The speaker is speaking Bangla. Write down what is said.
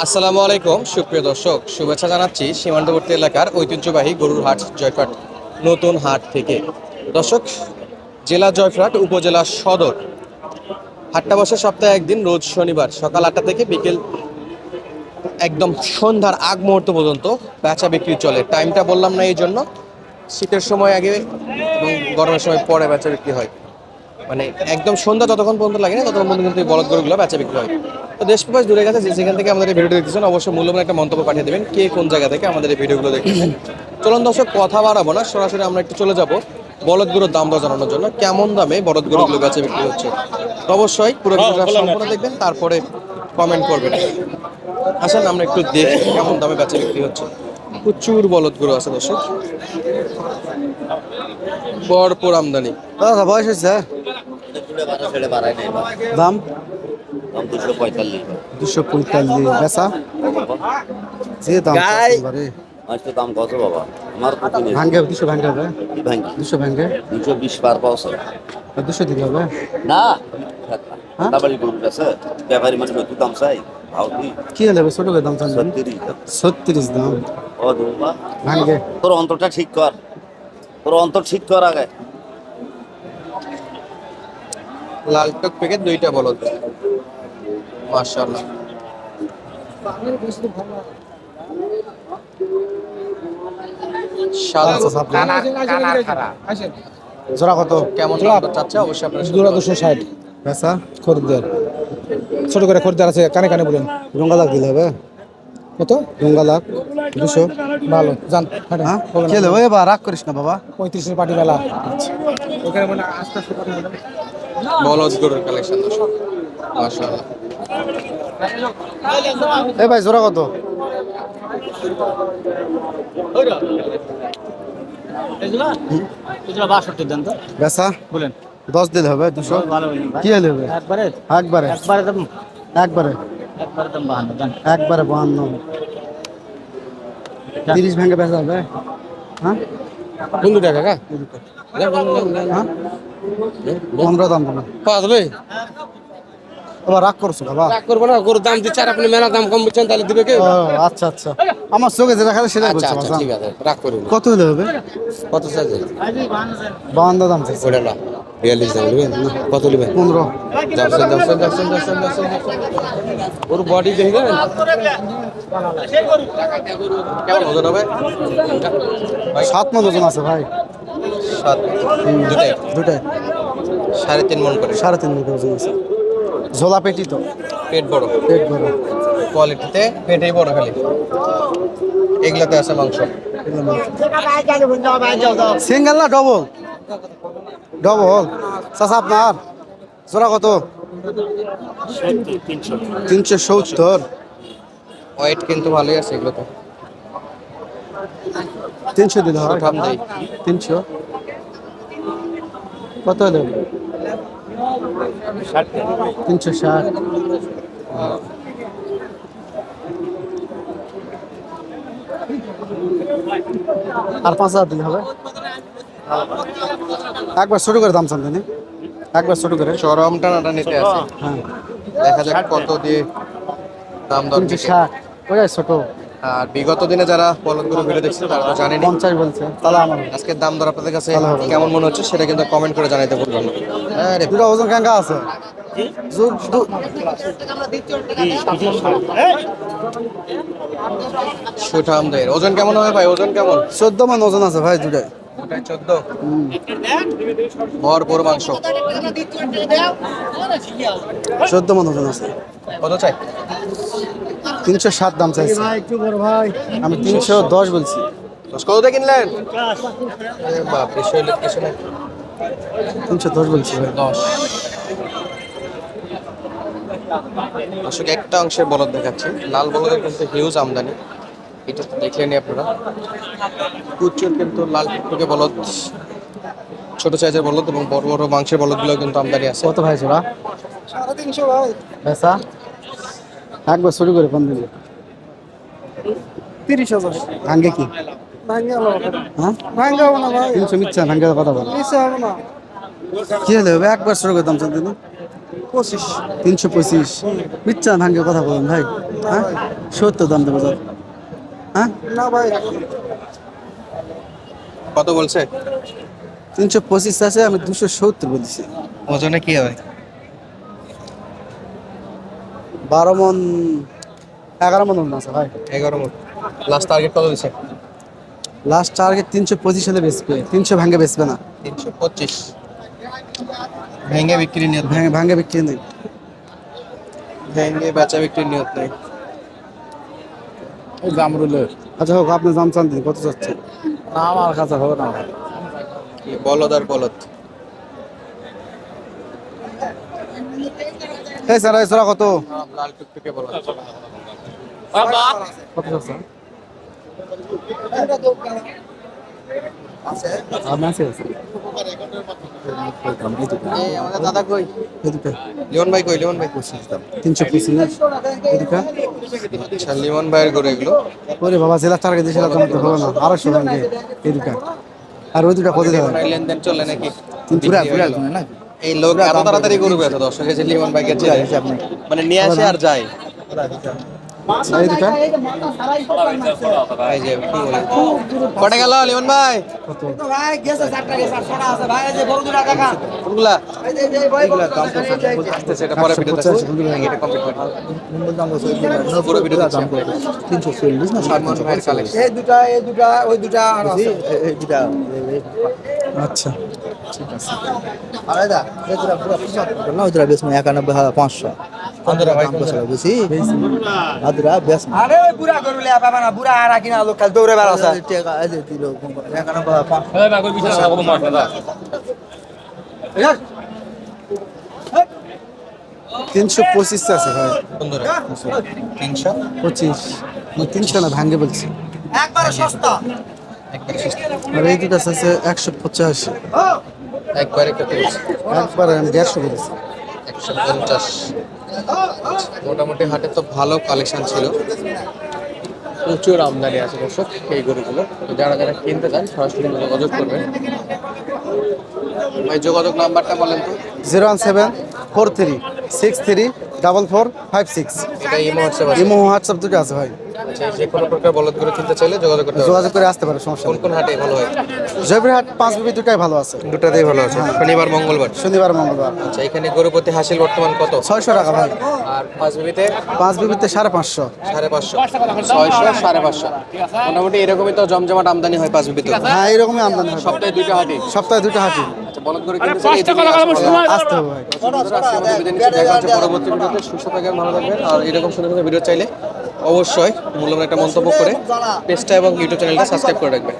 আসসালামু আলাইকুম সুপ্রিয় দর্শক, শুভেচ্ছা জানাচ্ছি সীমান্তবর্তী এলাকার ঐতিহ্যবাহী গরুর হাট জয়ফ্রাট নতুন হাট থেকে। দর্শক, জেলা জয়ফ্রাট উপজেলা সদর। হাটটা বসে সপ্তাহে একদিন, রোজ শনিবার সকাল 8টা থেকে বিকেল একদম সন্ধ্যার আগ মুহূর্ত পর্যন্ত বেচা বিক্রি চলে। টাইমটা বললাম না, এই জন্য শীতের সময় আগে এবং গরমের সময় পরে বেচা বিক্রি হয়। মানে একদম সন্ধ্যা যতক্ষণ পর্যন্ত লাগে না ততক্ষণ পর্যন্ত কিন্তু এই বলদ গরুগুলো বেচা বিক্রি হয়। তো দেশ প্রবাস দূরে গেছে, যে যেখান থেকে আমাদের এই ভিডিওটি দেখতেছেন অবশ্যই মূল্যবান একটা মন্তব্য পাঠিয়ে দেবেন কে কোন জায়গা থেকে আমাদের এই ভিডিওগুলো দেখতেছেন। চলুন দর্শক, কথা বাড়াবো না, সরাসরি আমরা একটু চলে যাব বলদ গরুর দাম দর জানানোর জন্য। কেমন দামে বলদ গরুগুলো বেচা বিক্রি হচ্ছে অবশ্যই পুরো ভিডিওটা সম্পূর্ণ দেখবেন, তারপরে কমেন্ট করবেন। আসেন আমরা একটু দেখি কেমন দামে বেচা বিক্রি হচ্ছে। প্রচুর বলদ গরু আছে দর্শক, ভরপুর আমদানি। দাদা বয়স হয়েছে দাম দাম 245। 245 বেচা যে দাম এবারে আজ তো দাম কত বাবা? আমার তো কিনে ভাঙ্গে 200 ভাঙ্গে হবে কি ভাঙ্গি 200 ভাঙ্গে 220 পার পাওছে 200 দিতে হবে না। হ্যাঁ? ডাবল গ্রুপ আছে, ব্যাপারী মানে কত দাম চাই ভাও কি কি হলে ছোট করে দাম চান 36 দাম ও দুবা ভাঙ্গে তোর অন্তরটা ঠিক কর, তোর অন্তর ঠিক কর আগে। লাল টক প্যাকেট দুইটা বলদ, মাশাআল্লাহ। সাদা জোড়া কত কেমন দাম দর চাচ্ছে অবশ্যই আপনারা জোড়া 260 বেচা খরিদ্দার ছোট করে খরিদ্দার আছে, কানে কানে বলেন রঙ্গা লাখ দিলে হবে কত রঙ্গা লাখ 200 ভালো জান হ্যাঁ কি হলো এবার রাগ করিস না বাবা 35 এর পাটি বেলা ওখানে মানে আস্তে আস্তে কথা বলেন বলদ গরুর কালেকশন দর্শক, মাশাআল্লাহ। এ ভাই জোড়া কত বেচা বলেন 10 দিলে হবে 200 কি হলে হবে একবারে একবারে একবারে দাম একবারে একবারে দাম 52 একবারে 52 30 ভাঙে বেচা হবে হ্যাঁ বন্ধু টাকা কা হ্যাঁ 15 দাম দেবেন পাঁচবে আবার রাগ করছো বাবা রাগ করবো না, গরুর দাম দিচ্ছে আর আপনি মেলা দাম কম বুঝছেন, তাহলে দিবে কে? ও আচ্ছা আচ্ছা আমার চোখে যেটা খালে সেটা আচ্ছা বলছো আচ্ছা ঠিক আছে, রাগ করুন না। কত হলে হবে কত চাইছে? 52 দাম চাইছে ওটা না 42 দাম নেবেন, কত নেবেন? 15 ওর বডি দেখবেন কেমন ওজন হবে? 7 মন ওজন আছে ভাই 7, দুটাই দুটাই 3.5 মন করে। 3.5 মন ওজন আছে ঝোলা পেটি তো পেট বড়, পেট বড় কোয়ালিটিতে পেটেই বড়, খালি এগুলাতে আছে মাংস। সিঙ্গেল না ডবল ডবল চাচা আপনার জোড়া কত 370 ওয়েট কিন্তু ভালোই আছে এগুলোতে। 300 দিলে হয় ঠাম দেই 300 কত হলো 360 আর 5,000 দিলে হবে একবার ছোট করে দাম চান একবার ছোট করে চরম টানাটা নিতে আছে, হ্যাঁ দেখা যাক কত দিয়ে দাম দর দিচ্ছে। 360 ওই ছোট আর বিগত দিনে যারা বলদগুলো ভিডিও দেখছে তারা তো জানেনি। 50 বলছে তাহলে আমার আজকের দাম দর আপনাদের কাছে ভালো হবে। কেমন মনে হচ্ছে সেটা কিন্তু কমেন্ট করে জানাইতে ভুলবেন না। হ্যাঁ রে, দুটো ওজন কাঙ্কা আছে সুঠাম দেয়। ওজন কেমন হবে ভাই, ওজন কেমন? 14 মান ওজন আছে ভাই দুটাই 14, ভরপুর মাংস। 14 মান ওজন আছে কত চাই? 307 দাম চাইছে আমি 310 বলছি কততে কিনলেন? বাপ রে, শৈলের কিছু নাই। 310 বলছি ভাই 10। দর্শক, একটা অংশের বলদ দেখাচ্ছি, লাল বলদের কিন্তু হিউজ আমদানি, এটা তো দেখলেনি আপনারা। প্রচুর কিন্তু লাল টুকটুকে বলদ, ছোট সাইজের বলদ এবং বড় বড় মাংসের বলদগুলো কিন্তু আমদানি আছে। কত ভাই জোড়া 350 ভাই পেশা একবার শুরু করে 15 30,000 ভাঙ্গে কি হ্যাঁ ভাঙ্গে হবে না ভাই 300 মিথ্যা ভাঙ্গে কথা বল মিথ্যা হবে না কি হলো একবার শুরু করে দাম চান 325 বিচ্ছা ভাঙ্গে কথা বলেন ভাই। হ্যাঁ 70 দাম দেবো স্যার। হ্যাঁ না ভাই কত বলছে? 325 আছে, আমি 270 বলছি। ওজনে কি হবে? 12 মন 11 মন আছে ভাই। 11 মণ। লাস্ট টার্গেট কত দিচ্ছে? লাস্ট টার্গেট 325 হলে বেচবে, 300 ভাঙ্গে বেচবে না। 325 ভেঙে বিক্রি নিয়ত নেই। ভাঙ্গে বিক্রি নেই। ভেঙে বেচা বিক্রির নিয়ত নেই। জামরুলের আচ্ছা হোক, আপনি দাম চান দিন, কত চাচ্ছেন? না আমার কাছে হবে না। কি বলদ আর বলদ। এই স্যার, এই কত? লাল টুকটুকে বলদ। কত চাচ্ছেন? আমি আছে এই আমাদের দাদা কই? এদিকে লিমন ভাই কই? লিমন ভাই 325 এদিকে। আচ্ছা, লিমন ভাইয়ের গরু এগুলো। ওরে বাবা, জেলা টার্গেট দিয়েছিল তো মতো হবে না, 250 ভাঙ্গে এদিকে। আর ওই দুটা কত দেবে? লেনদেন চলে নাকি? পুরা পুরা না এই লোক এত তাড়াতাড়ি গরু বেচে দর্শক, এই যে লিমন ভাইকে চেনে, মানে নিয়ে আসে আর যায়। এদিকে এই যে কি বলে, কটা গেল লিমন ভাই? কত? কোনগুলা? আসতেছে, এটা পরে ভিডিওতে আসছে। এটা কমপ্লিট করি। পুরো ভিডিও দিচ্ছি। 340 না সালমান ভাইয়ের কালেকশন। আচ্ছা বন্ধুরা ভাই আরে বুড়া গরু লিয়া পাবা না, বুড়া আর কিনা লোক খালি দৌড়ে বেড়াছে। 325 আছে ভাই। বন্ধুরা 325 300 না ভাঙ্গে বলছি। একবারে সস্তা। একবারে সস্তা। আর এই দুটো আছে 185। একবারে কত বলছে? একবারে আমি 150 বলেছি। 150। মোটামুটি হাটে তো ভালো কালেকশন ছিল, প্রচুর আমদানি আছে দর্শক এই গরুগুলো। তো যারা যারা কিনতে চান সরাসরি যোগাযোগ করবেন। ভাই যোগাযোগ নাম্বারটা বলেন তো। 01743634456। এটা ইমো হোয়াটসঅ্যাপ আছে। ইমো হোয়াটসঅ্যাপ দুটো আছে ভাই, আচ্ছা, যে কোনো প্রকার বলদ গরু কিনতে চাইলে যোগাযোগ করতে হবে। যোগাযোগ করে আসতে পারে, সমস্যা কোন নেই। কোন হাটে ভালো হয়? জয়পুরহাট 5 বিবি দুটাই ভালো আছে, দুটাতেই ভালো আছে। শনিবার মঙ্গলবার। শনিবার মঙ্গলবার। আচ্ছা, এখানে গরু প্রতি হাসিল বর্তমান কত? 600 টাকা ভাই। আর 5 বিবিতে 5 বিবিতে 550। 550, 600, 550। মোটামুটি এরকমই তো জমজমাট আমদানি হয় 5 বিবিতে। হ্যাঁ এরকমই আমদানি হয়, সপ্তাহে দুইটা হাটে। সপ্তাহে দুটো হাঁটি আচ্ছা, বলদ গরু কিনতে চাইলে এই দিকেই আসতে হবে। আসতে হবে ভাই। দেখা হচ্ছে পরবর্তী ভিডিওতে। সুস্থ থাকেন, ভালো থাকবেন। আর এরকম সুন্দর সুন্দর ভিডিও চাইলে অবশ্যই মূল্যবান একটা মন্তব্য করে পেজটা এবং ইউটিউব চ্যানেলটা সাবস্ক্রাইব করে রাখবেন।